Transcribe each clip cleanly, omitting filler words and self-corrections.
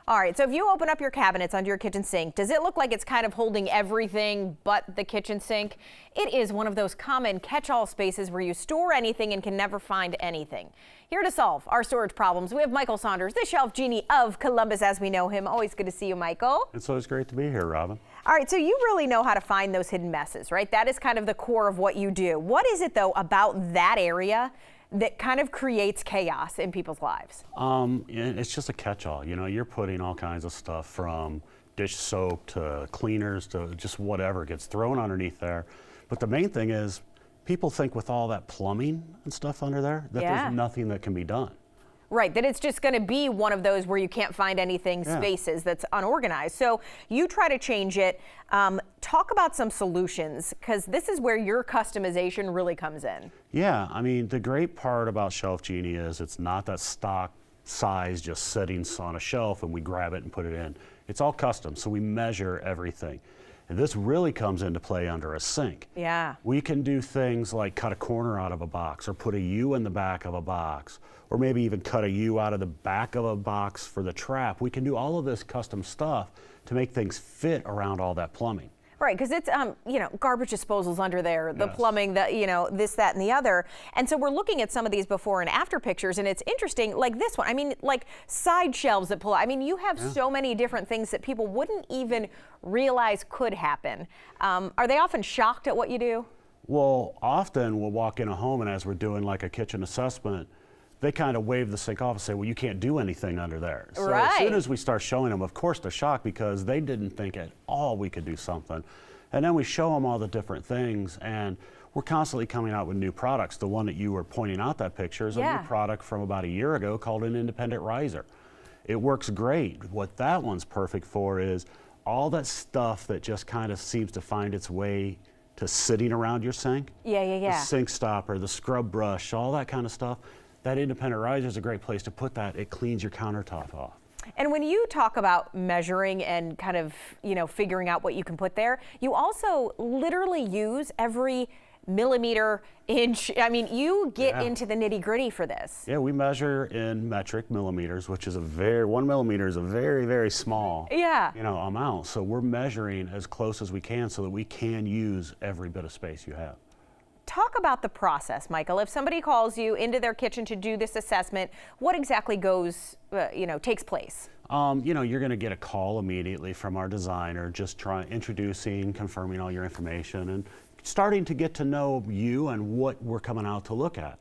All right, so if you open up your cabinets under your kitchen sink, does it look like it's kind of holding everything but the kitchen sink? It is one of those common catch-all spaces where you store anything and can never find anything. Here to solve our storage problems, we have Michael Saunders, the shelf genie of Columbus as we know him. Always good to see you, Michael. It's always great to be here, Robin. All right, so you really know how to find those hidden messes, right? That is kind of the core of what you do. What is it, though, about that area that kind of creates chaos in people's lives? It's just a catch-all. You know, you're putting all kinds of stuff from dish soap to cleaners to just whatever gets thrown underneath there. But the main thing is people think with all that plumbing and stuff under there that there's nothing that can be done. Right, that it's just going to be one of those where you can't find anything spaces that's unorganized. So you try to change it. Talk about some solutions, because this is where your customization really comes in. Yeah, I mean, the great part about Shelf Genie is it's not that stock size just sitting on a shelf and we grab it and put it in. It's all custom, so we measure everything. And this really comes into play under a sink. Yeah. We can do things like cut a corner out of a box or put a U in the back of a box, or maybe even cut a U out of the back of a box for the trap. We can do all of this custom stuff to make things fit around all that plumbing. Right, because it's, you know, garbage disposals under there, the plumbing, the, you know, this, that, and the other. And so we're looking at some of these before and after pictures, and it's interesting, like this one. I mean, like side shelves that pull out. I mean, you have so many different things that people wouldn't even realize could happen. Are they often shocked at what you do? Well, often we'll walk in a home, and as we're doing like a kitchen assessment, they kind of wave the sink off and say, well, you can't do anything under there. So as soon as we start showing them, of course they're shocked because they didn't think at all we could do something. And then we show them all the different things, and we're constantly coming out with new products. The one that you were pointing out, that picture, is a new product from about a year ago called an independent riser. It works great. What that one's perfect for is all that stuff that just kind of seems to find its way to sitting around your sink. The sink stopper, the scrub brush, all that kind of stuff. That independent riser is a great place to put that. It cleans your countertop off. And when you talk about measuring and kind of, you know, figuring out what you can put there, you also literally use every millimeter, inch. I mean, you get into the nitty gritty for this. Yeah, we measure in metric millimeters, which is 1 millimeter is a very, very small you know, amount. So we're measuring as close as we can so that we can use every bit of space you have. Talk about the process, Michael. If somebody calls you into their kitchen to do this assessment, what exactly goes, you know, takes place? You know, you're going to get a call immediately from our designer, just introducing, confirming all your information, and starting to get to know you and what we're coming out to look at.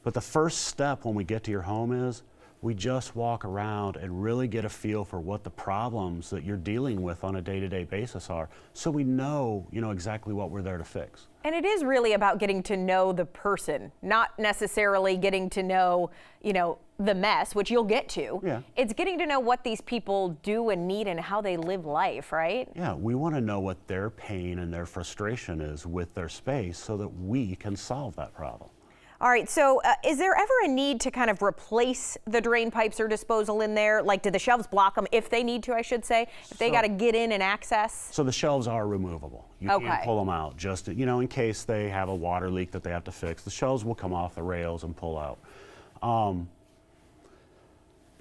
But the first step when we get to your home is we just walk around and really get a feel for what the problems that you're dealing with on a day-to-day basis are, so we know, you know, exactly what we're there to fix. And it is really about getting to know the person, not necessarily getting to know, you know, the mess, which you'll get to. It's getting to know what these people do and need and how they live life, right? Yeah, we want to know what their pain and their frustration is with their space so that we can solve that problem. All right, so is there ever a need to kind of replace the drain pipes or disposal in there? Like, do the shelves block them if they need to, I should say, if they got to get in and access? So the shelves are removable. You can't pull them out, just, you know, in case they have a water leak that they have to fix. The shelves will come off the rails and pull out.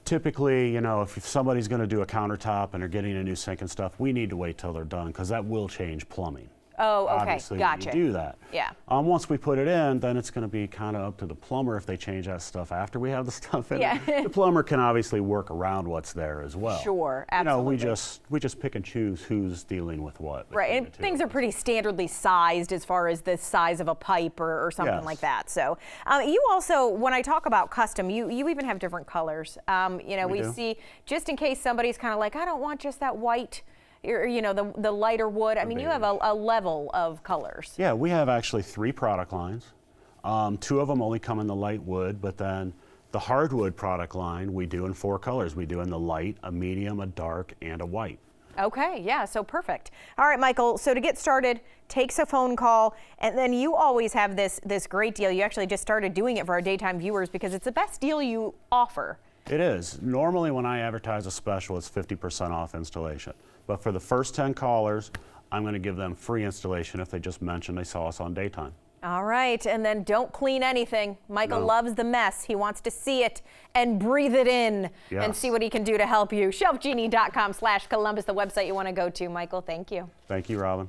Typically, you know, if somebody's going to do a countertop and they're getting a new sink and stuff, we need to wait till they're done because that will change plumbing. Oh, okay, obviously, gotcha. when you do that. Yeah. Once we put it in, then it's going to be kind of up to the plumber if they change that stuff after we have the stuff in. The plumber can obviously work around what's there as well. Sure, absolutely. You know, we just pick and choose who's dealing with what. Right, and things are pretty standardly sized as far as the size of a pipe or something like that. So you also, when I talk about custom, you even have different colors. You know, we see, just in case somebody's kind of like, I don't want just that white, you know, the lighter wood. I mean, you have a level of colors. Yeah, we have actually 3 product lines. 2 of them only come in the light wood, but then the hardwood product line we do in 4 colors. We do in the light, a medium, a dark, and a white. Okay, yeah, so perfect. All right, Michael, so to get started, takes a phone call, and then you always have this great deal. You actually just started doing it for our daytime viewers because it's the best deal you offer. It is. Normally when I advertise a special, it's 50% off installation. But for the first 10 callers, I'm going to give them free installation if they just mention they saw us on daytime. All right, and then don't clean anything. Michael loves the mess. He wants to see it and breathe it in and see what he can do to help you. Shelfgenie.com/Columbus, the website you want to go to. Michael, thank you. Thank you, Robin.